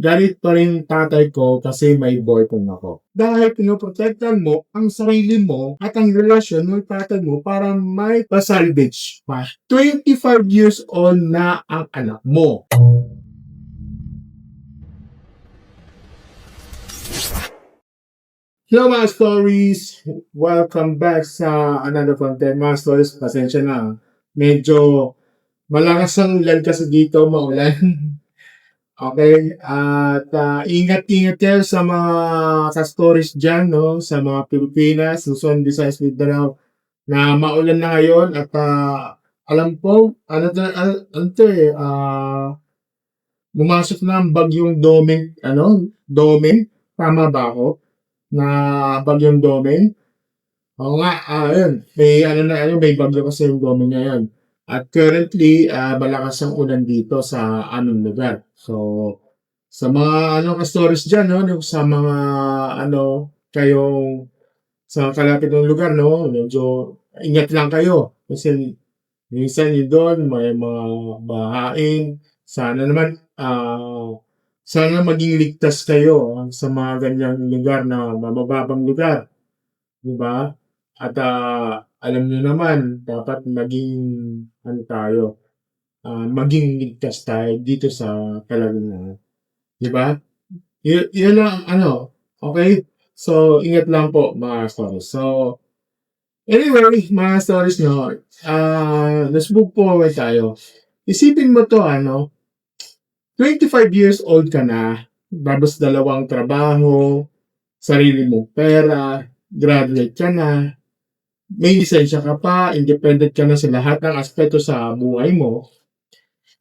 galit pa rin tatay ko kasi may boyfriend ako. Dahil pinoprotektan mo ang sarili mo at ang relasyon ng tatay mo para may pasalvage pa. 25 years old na ang anak mo. Hello mga stories! Welcome back sa another content. Mga stories, pasensya na. Medyo malakas ang ulan kasi dito, maulan. Okay? At ingat-ingat kayo sa mga ka-stories dyan, no? Sa mga Pilipinas, Luzon, Visayas, Mindanao, na maulan na ngayon. At alam ko, bumasok na ang bagyong Doming, tama ba ako? Na bagyong Doming. Oo nga, ayun. May bagyo kasi yung Doming ngayon. At currently, malakas ang ulan dito sa aming lugar. So, sa mga ka-stories dyan, no, sa mga kayong sa kalapit ng lugar, no, medyo ingat lang kayo. Kasi minsan yun doon, may mga bahain. Sana maging ligtas kayo sa mga ganyang lugar na mababang lugar. Diba? At alam niyo naman, dapat maging ligtas tayo dito sa Kalaguna. Diba? Yun lang, okay? So, ingat lang po mga stories. So, anyway, mga stories nyo, let's move forward tayo. Isipin mo to, 25 years old ka na, tapos 2 trabaho, sarili mong pera, graduate ka na, may lisensya ka pa, independent ka na sa lahat ng aspeto sa buhay mo.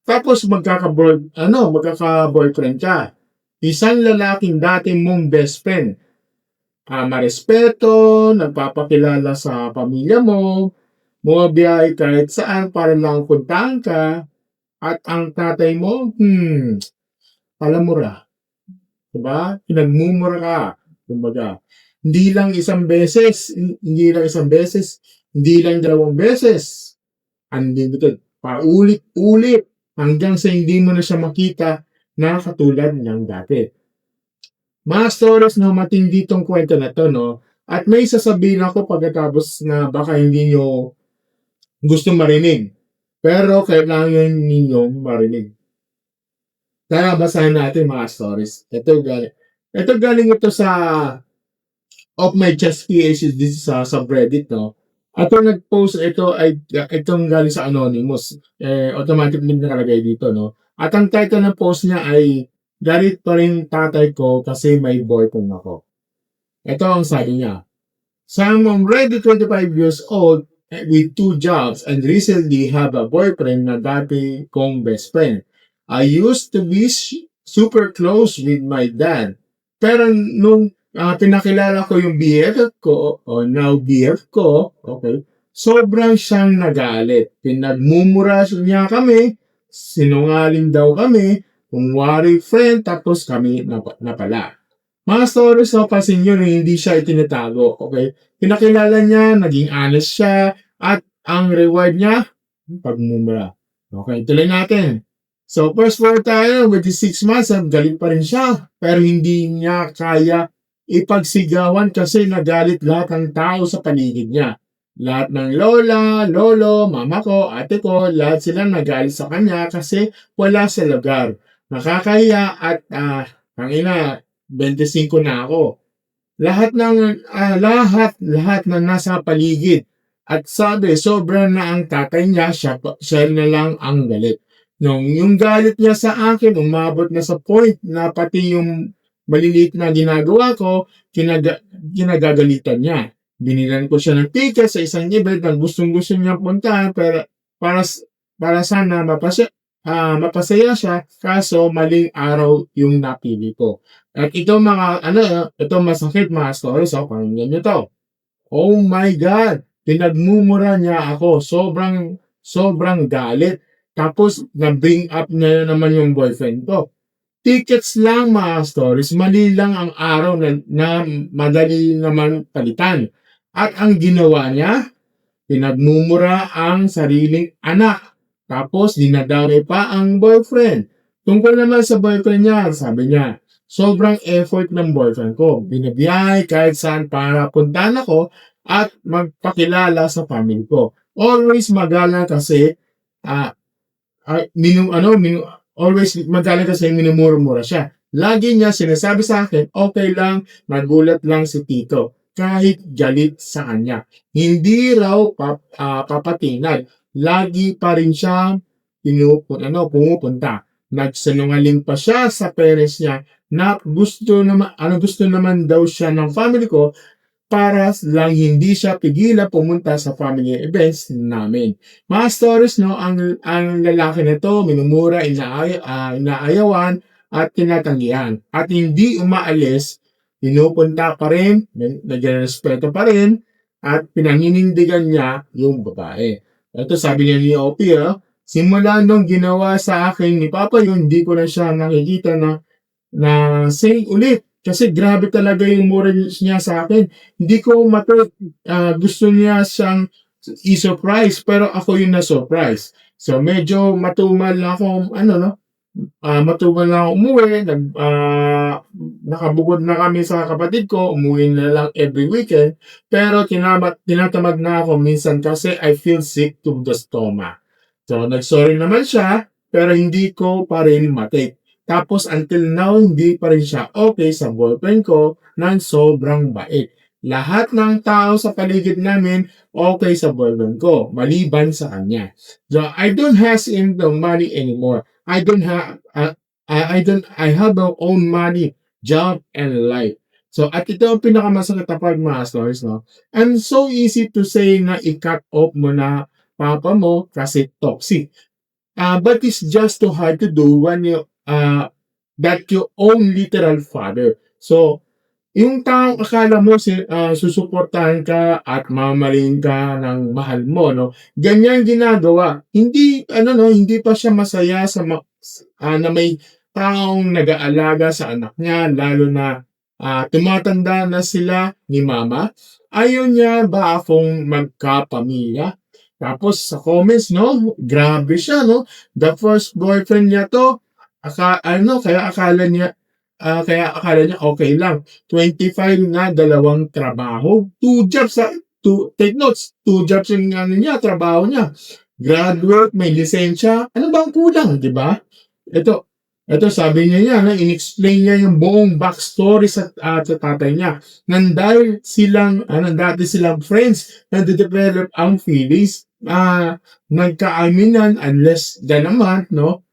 Tapos magkaka-boyfriend ka. Isang lalaking dati mong best friend. Marespeto, nagpapakilala sa pamilya mo, bumabiyahe kahit saan para lang puntahan ka, at ang tatay mo, palamura. Diba? Pinagmumura ka. Kumbaga, hindi lang isang beses, hindi lang 2 beses. Unlimited. Paulit-ulit hanggang sa hindi mo na siya makita na katulad ng dati. Mga stories na matindi tong kwento na to, no? At may sasabihin ako pagkatapos na baka hindi nyo gusto marinig. Pero kailangan ninyong marinig. Tara, basahin natin mga stories. Ito galing ito sa Of My Chest PH dito sa subreddit, no? At kung nag-post itong galing sa Anonymous, automatically nakalagay dito, no? At ang title ng post niya ay, galit pa rin tatay ko kasi may boyfriend ako. Ito ang sabi niya. So I'm already 25 years old with 2 jobs and recently have a boyfriend na dati kong best friend. I used to be super close with my dad. Pero nung pinakilala ko yung BFF ko, o now BF ko, okay, sobrang siyang nagalit. Pinagmumura niya kami, sinungaling daw kami, kung wari friend, tapos kami na pala. Mga stories na pasin yun, hindi siya itinatago, okay? Pinakilala niya, naging honest siya, at ang reward niya, pagmumura. Okay, tuloy natin. So, first floor tayo, with the 6 months, galit pa rin siya, pero hindi niya kaya ipagsigawan kasi nagalit lahat ng tao sa paligid niya. Lahat ng lola, lolo, mama ko, ate ko, lahat sila nagalit sa kanya kasi wala sa lugar. Nakakahiya at tangina, 25 na ako. Lahat na nasa paligid. At sabi, sobra na ang tatay niya, siya na lang ang galit. Yung galit niya sa akin, umabot na sa point na pati yung maliliit na ginagawa ko, kinagagalitan niya. Binilan ko siya ng ticket sa isang event na gustong-gusto niya puntahan para sana mapasaya siya, kaso maling araw yung napili ko. At ito ito masakit mga stories, pakinggan niyo to. Oh my God! Pinagmumura niya ako, sobrang galit. Tapos, na-bring up niya naman yung boyfriend ko. Tickets lang mga stories, mali lang ang araw na madali naman palitan. At ang ginawa niya, pinagmumura ang sariling anak. Tapos, dinadamay pa ang boyfriend. Tungkol naman sa boyfriend niya, sabi niya, sobrang effort ng boyfriend ko. Binabiyahe kahit saan para puntahan ako at magpakilala sa family ko. Always magalang kasi, ah, always magalang kasi minumura-mura siya. Lagi niya sinasabi sa akin, okay lang, nagulat lang si Tito. Kahit galit sa kanya. Hindi raw papatinag. Lagi pa rin siya pumupunta. Nagsinungaling pa siya sa parents niya na gusto naman daw siya ng family ko para lang hindi siya pigilan pumunta sa family events namin. Mga stories, no, ang lalaki nito minumura, inaayawan, at tinatanggihan. At hindi umaalis, pinupunta pa rin, nagrespeto pa rin, at pinaninindigan niya yung babae. Ito sabi niya ni Opie, simula nung ginawa sa akin ni Papa yun, hindi ko na siya nakikita na say ulit. Kasi grabe talaga yung mura niya sa akin. Hindi ko gusto niya siyang i-surprise, pero ako yung na-surprise. So, medyo matumal na ako, matumal na ako umuwi. Nakabukod na kami sa kapatid ko, umuwi na lang every weekend. Pero tinatamad na ako minsan kasi I feel sick to the stomach. So, nag-sorry naman siya, pero hindi ko pa rin matake. Tapos until now, hindi pa rin siya okay sa boyfriend ko ng sobrang bait. Lahat ng tao sa paligid namin okay sa boyfriend ko, maliban sa kanya. So, I don't have him the money anymore. I have my own money, job, and life. So, at ito ang pinakamasakit na part mga stories, no? And so easy to say na i-cut off mo na papa mo kasi toxic. But it's just too hard to do when that your own literal father. So, yung taong akala mo susuportahan ka at mamahalin ka ng mahal mo, no? Ganyan ginagawa. Hindi pa siya masaya na may taong nag-aalaga sa anak niya, lalo na tumatanda na sila ni mama. Ayaw niya ba akong magkapamilya? Tapos sa comments, no? Grabe siya, no? The first boyfriend niya to, kaya akala niya okay lang. 25 na, dalawang trabaho. Take notes, 2 jobs yung trabaho niya. Graduate, may lisensya. Ano ba ang kulang, di ba? Ito sabi niya na in-explain niya yung buong backstory sa tatay niya. Dati silang friends, nade-develop ang feelings, nagkaaminan unless naman, no?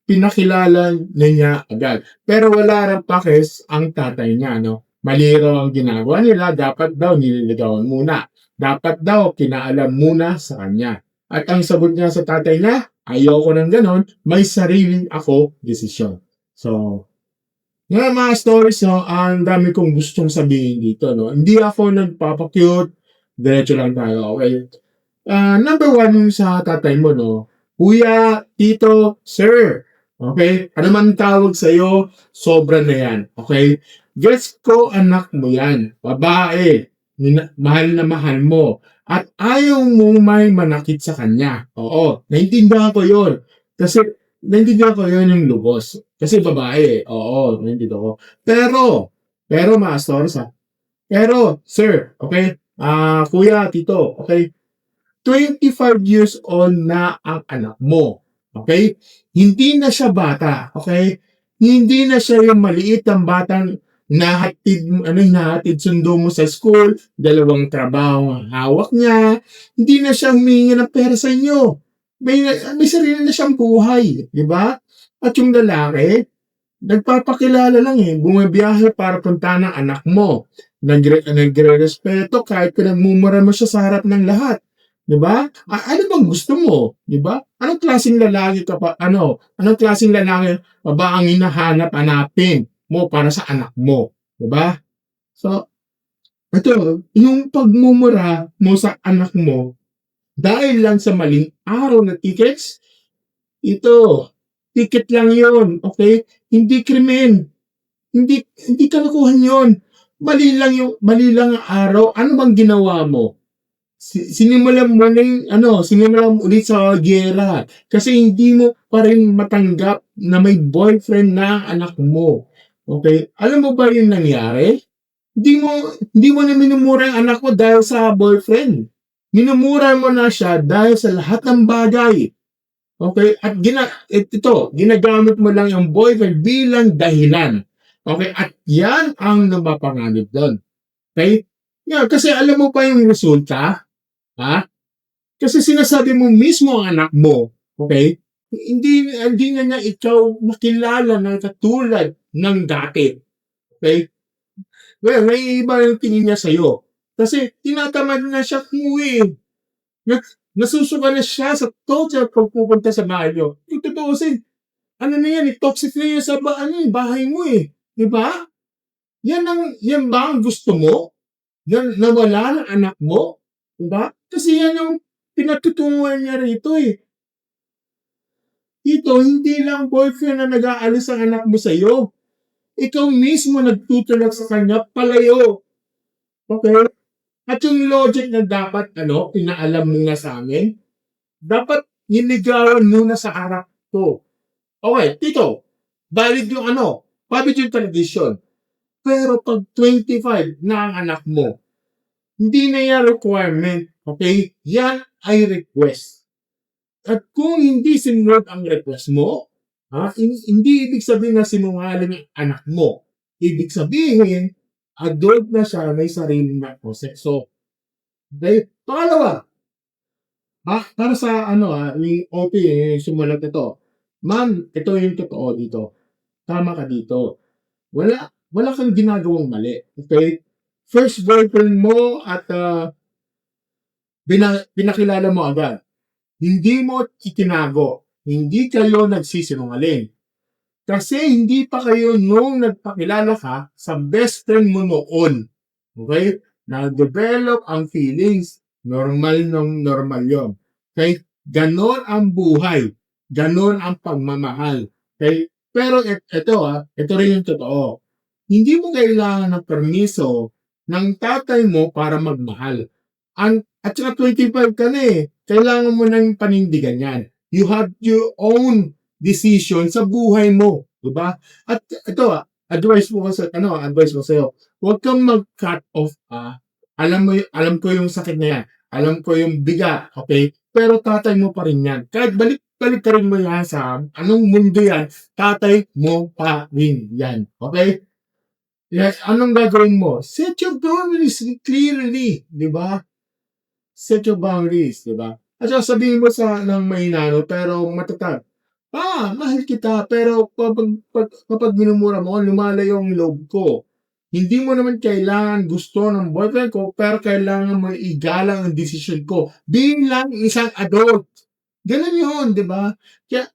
Pinakilala na niya agad. Pero wala rin pakis ang tatay niya, no? Mali raw ang ginagawa nila, dapat daw nililigawan muna. Dapat daw kinaalam muna sa kanya. At ang sagot niya sa tatay niya, ayoko ng ganon, may sariling ako desisyon. So, mga stories, no, ang dami kong gustong sabihin dito, no. Hindi ako nagpapakyut, diretso lang tayo, okay? Number 1 yung sa tatay mo, no. Kuya, tito, sir, okay? Ano man tawag sa'yo, sobra na yan, okay? Gets ko anak mo yan, babae, mahal na mahal mo, at ayaw mo may manakit sa kanya. Oo, naintindihan ko yun. Kasi, naintindihan ko yun yung lubos. Kasi babae, oo, naintindihan ko. Pero mga stories Pero, sir, okay? Kuya, tito, okay? 25 years old na ang anak mo. Okay? Hindi na siya bata. Okay? Hindi na siya yung maliit ang batang hinahatid sundo mo sa school, 2 trabaho ang hawak niya. Hindi na siya humingi ng pera sa inyo. May sarili na siyang buhay. Di ba? At yung lalaki, nagpapakilala lang bumabiyahe para puntahan ng anak mo. Nagre-respeto kahit pinagmumura mo siya sa harap ng lahat. 'Di ba? Ano bang gusto mo? 'Di ba? Anong klaseng lalaki ba ang hinahanap-hanapin mo para sa anak mo? 'Di ba? So, ito, yung pagmumura mo sa anak mo dahil lang sa maling araw na tickets, ticket lang 'yon, okay? Hindi krimen. Hindi kalokohan 'yon. Mali lang ang araw. Ano bang ginawa mo? Sinimulan mo ulit sa giyera. Kasi hindi mo, pa rin matanggap na may boyfriend na ang anak mo. Okay? Alam mo ba yung nangyari? Hindi mo na minumura yung anak mo dahil sa boyfriend. Minumura mo na siya dahil sa lahat ng bagay. Okay? At ginagamit mo lang yung boyfriend bilang dahilan. Okay? At yan ang napapanganib doon. Okay? Yeah, kasi alam mo pa yung resulta? Ha? Kasi sinasabi mo mismo ang anak mo, okay? Hindi na niya ikaw nakilala na katulad ng dati. Okay? Well, may iba yung tingin niya sa'yo. Kasi tinatamad na siya umuwi. Nasusuka na siya sa total pagpupunta sa bahay niyo. Yung totoo kasi, ano na yan, toxic na yan sa bahay mo eh. Di ba? Yan ba ang gusto mo? Yan, nawala ng anak mo? Di ba? Kasi yan yung pinatutunguhan niya rito eh. Ito, hindi lang boyfriend na nag-aalis ang anak mo sa'yo. Ikaw mismo nagtutulak sa kanya palayo. Okay? At yung logic na dapat, pinaalam mo na sa amin, dapat niligawan muna sa harap ko. Okay, tito, valid yung tradition. Pero pag 25 na ang anak mo, hindi na yan requirement. Okay? Yan ay request. At kung hindi sinunod ang request mo, hindi ibig sabihin na sinungaling ang anak mo. Ibig sabihin, adult na siya, may sarili na proseso. Okay? Pangalawa, para sa ni OP, sumulat ito. Ma'am, ito yung totoo dito. Tama ka dito. Wala kang ginagawang mali. Okay? First boyfriend mo at pinakilala mo agad. Hindi mo itinago. Hindi kayo nagsisinungaling. Kasi hindi pa kayo nung nagpakilala ka sa best friend mo noon. Okay? Na-develop ang feelings. Normal yun. Okay? Ganon ang buhay. Ganon ang pagmamahal. Okay? Pero ito rin yung totoo. Hindi mo kailangan ng permiso ng tatay mo para magmahal. At saka 25 ka na eh. Kailangan mo nang panindigan yan. You have your own decision sa buhay mo. Diba? At ito advice ko sa'yo. Huwag kang mag-cut off. Alam ko yung sakit na yan. Alam ko yung bigat. Okay? Pero tatay mo pa rin yan. Kahit balik ka rin mo yan sa anong mundo yan, tatay mo pa rin yan. Okay? Yes, anong gagawin mo? Set your boundaries clearly. Diba? Set your boundaries, di ba? At saka sabihin mo ng mahinano pero matatag. Mahal kita pero kapag minumura mo, lumalayo ang loob ko. Hindi mo naman kailangan gusto ng boyfriend ko pero kailangan mo igalang ang decision ko bilang isang adult. Ganun yun, di ba? Kaya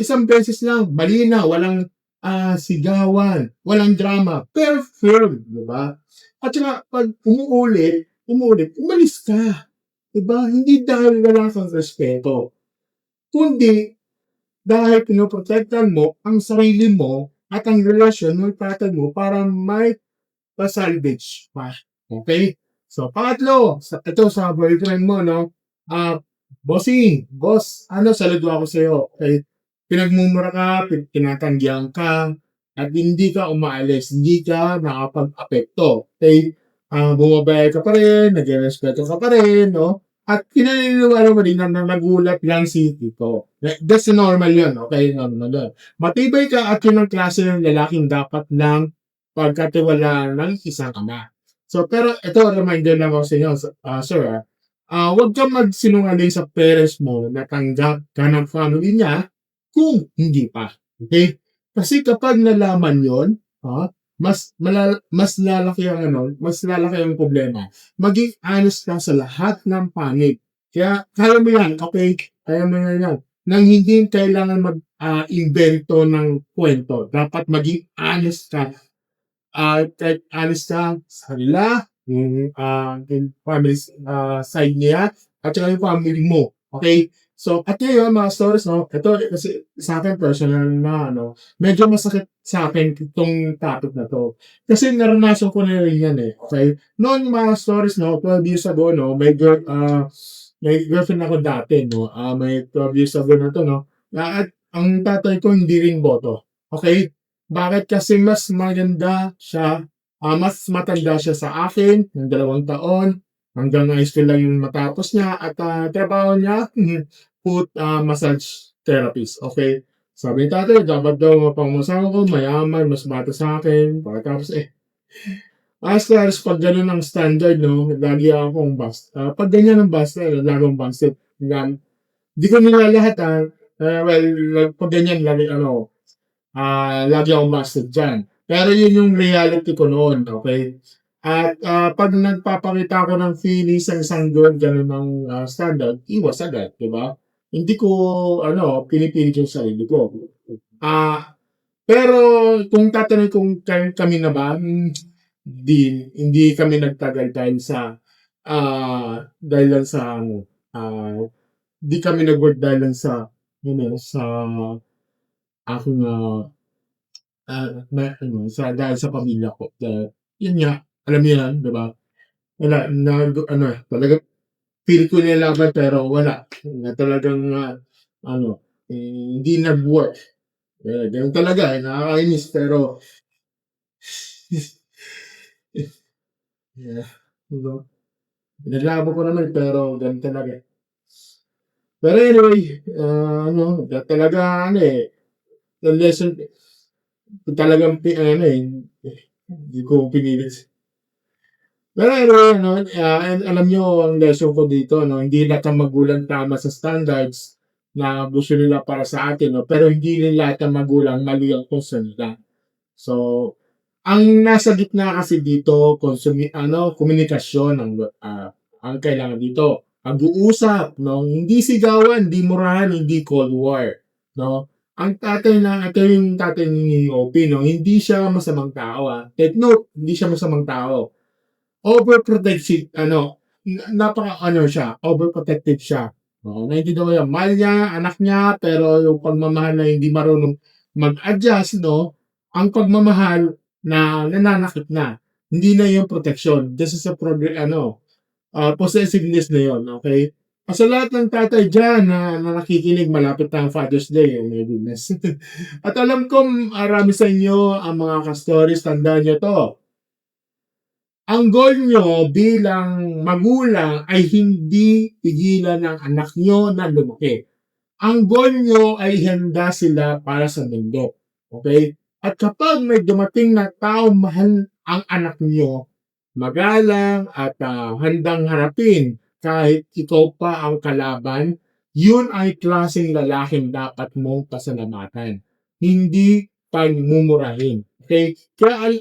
isang beses lang, malinaw, walang sigawan, walang drama, pero firm, di ba? At saka pag umuulit, umalis ka. Diba? Hindi dahil wala kang respeto. Kundi dahil pinoprotektan mo ang sarili mo at ang relasyon ng tatay mo para may pasalvage pa. Okay? So, pangatlo, ito sa boyfriend mo, no? Boss, saludo ako sa'yo. Okay? Pinagmumura ka, tinatanggihan ka, at hindi ka umaalis, hindi ka nakapag-apekto. Okay? Bumabay ka pa rin, nag-respeto ka pa rin, no? At pinaniniwala mo rin na nagulat lang si Tito. That's normal yun, okay? Normal yun. Matibay ka at yun ang klase ng lalaking dapat lang pagkatiwalaan ng isang ama. So, pero ito, reminder lang ako sa inyo, sir, huwag kang magsinungaling sa parents mo na tanggap ka ng family niya kung hindi pa. Okay? Kasi kapag nalaman yon, mas lalaki ang problema. Maging honest ka sa lahat ng panig. Kaya mo yan, okay? Kaya mo yan. Nang hindi kailangan mag-invento ng kwento. Dapat maging honest ka. Kahit honest ka sa kanila, yung family side niya, at saka yung family mo. Okay? So, at ngayon, mga stories, ito kasi sa akin personal na, medyo masakit sa akin itong topic na to. Kasi naranasan ko na rin yan eh. Okay? Noon mga stories, 12 years ago, may girlfriend ako dati, may 12 years ago na to, at ang tatay ko hindi rin boto. Okay? Bakit? Kasi mas maganda siya, mas matanda siya sa akin ng 2 taon. Hanggang high school lang yung matapos niya at trabaho niya, foot massage therapist. Okay? Sabi ni tatay, dapat daw mapangusawa ko, mayaman, mas bata sa akin. Pagkatapos Masters, pag gano'n ang standard, no, lagi akong pag ganyan ang basta, lagi akong busted. Yan. Di ko nilalahat, well, pag ganyan, lagi akong busted dyan. Pero yun yung reality ko noon, okay? At pag nagpapakita ako ng feelings sa isang girl, gano'n ang standard, iwas agad, di ba? Hindi ko, pinipilit yung sarili ko. Ah, pero kung tatanungin kung kami na ba, hindi kami nagtagal dahil lang sa di kami nag-work dahil lang sa sa aking dahil sa pamilya ko. Yun nga, alam niyo yan, di ba? Wala, talagang feel ko nilalaban pero wala. Na talagang hindi nag-work. Ganun talaga, nakakainis pero yeah, diba? Pinaglaban ko naman pero ganun talaga. Pero anyway, talaga yung lesson talagang hindi ko pinilit. Pero anyway, and alam niyo ang lesson ko dito, hindi lahat ng magulang tama sa standards na gusto nila para sa atin, pero hindi rin lahat ng magulang mali ang gusto nila. So, ang nasa gitna kasi dito, komunikasyon ang kailangan dito. Pag-uusap, no? Hindi sigawan, hindi murahan, hindi cold war, no? Ang tatay ito yung tatay ni OP, no? Hindi siya masamang tao, Take note, hindi siya masamang tao. Overprotective, overprotective siya. Oo, naiintindihan ko yan. Mahal niya, anak niya, pero yung pagmamahal na hindi marunong mag-adjust, no? Ang pagmamahal na nananakit na. Hindi na yung protection. This is a possessiveness na yun, okay? Sa lahat ng tatay dyan na nakikinig, malapit na ang Father's Day, oh my goodness. At alam ko, marami sa inyo ang mga ka-stories, tandaan nyo to. Ang goal nyo bilang magulang ay hindi pigilan ng anak nyo na lumaki. Ang goal nyo ay handa sila para sa mundo. Okay? At kapag may dumating na tao mahal ang anak nyo, magalang at handang harapin kahit ikaw pa ang kalaban, yun ay klaseng lalaking dapat mong pasalamatan. Hindi pagmumurahin. Okay? Kaya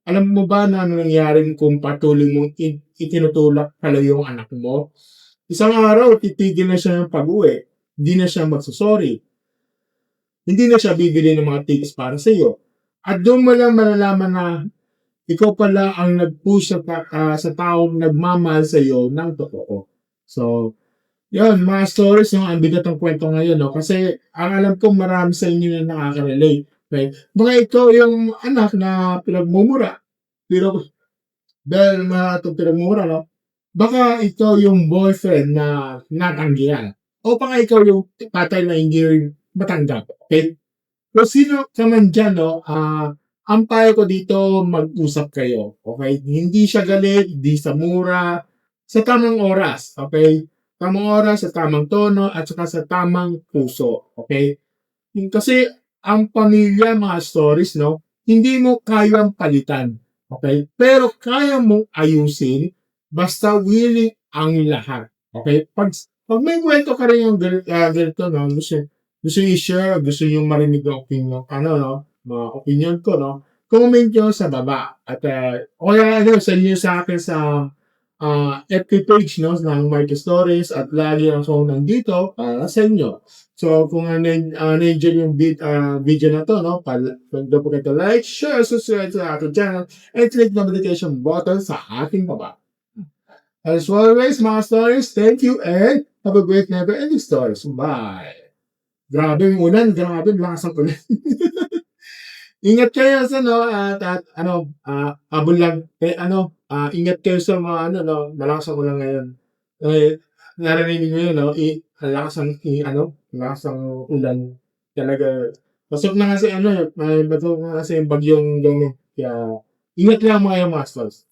alam mo ba na ano nangyari kung patuloy mong itinutulak palayo yung anak mo? Isang araw, titigil na siya ng pag-uwi. Hindi na siya magsusorry. Hindi na siya bibili ng mga tickets para sa iyo. At doon mo lang malalaman na ikaw pala ang nag-push sa taong nagmamahal sa iyo ng totoo. So, yun, mga stories yung ang bigat ng kwento ngayon, no? Kasi ang alam ko marami sa inyo na nakaka-relate. Okay? Mga ikaw yung anak na pinagmumura. Pero dahil itong pinagmumura, no? Baka ikaw yung boyfriend na natanggihan. O baka ikaw yung tatay na hindi rin matanggap. Okay? Kung sino ka man dyan, no? Ang payo ko dito, mag-usap kayo. Okay? Hindi siya galit, hindi sa mura, sa tamang oras. Okay? Tamang oras, sa tamang tono, at saka sa tamang puso. Okay? Kasi ang pamilya, mga stories, no? Hindi mo kayang palitan. Okay? Pero kaya mong ayusin basta willing ang lahat. Okay? Pag may kwento ka rin yung ganito, no? Gusto nyo i-share, gusto nyo marinig ang opinion, no? Mga opinion ko, no? Comment nyo sa baba. At, o kaya, send nyo sa akin sa FB page, no? Ng Market Stories at lagi ako nandito para sa inyo. So, kung nandiyan yung video na to, no? Don't forget to like, share, subscribe sa ating channel, and click notification button sa ating baba. As always, mga stories, thank you, and have a great never-ending stories. Bye! Grabe yung ulan, grabe, lakas ang ulan. Ingat kayo sa abon lang, ingat kayo sa mga malakas ang ulan ngayon. Narinig niyo yun, no? Lakas ang ulan. Talaga, pasok na kasi ano, pasok na kasi yung bagyong gano'n. Kaya, ingat lang mga masters.